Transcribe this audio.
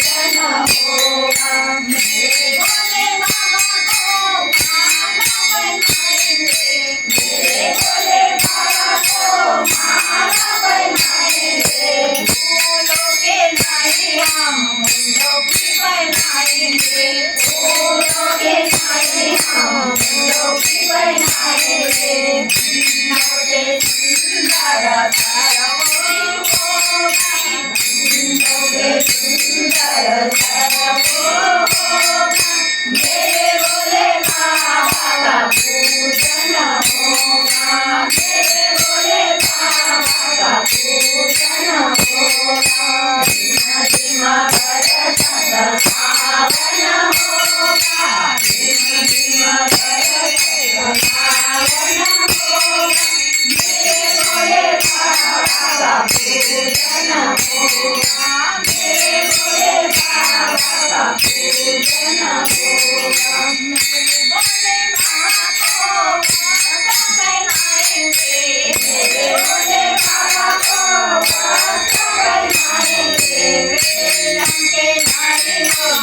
पूजन होगा। मेरे भोले बाबा को माला बनाएंगे, मेरे भोले बाबा को माला बनाएंगे। फूलों के डालियाँ मुंडों की बनाएंगे, फूलों के डालियाँ मुंडों की बनाएंगे। नौते सुंदर सरवों होगा, नौते सुंदर सरवों होगा। मेरे भोले बाबा का पूजन होगा, मेरे भोले बाबा का पूजन होगा। धीमा धीमा बरसत सावन होगा, धीमा धीमा बरसत सावन होगा। मेरे भोले बाबा का पूजन होगा, मेरे भोले बाबा का पूजन होगा। मेरे भोले बाबा को वस्त्र पहनाएंगे, मेरे भोले बाबा को वस्त्र पहनाएंगे। रंग के नारियों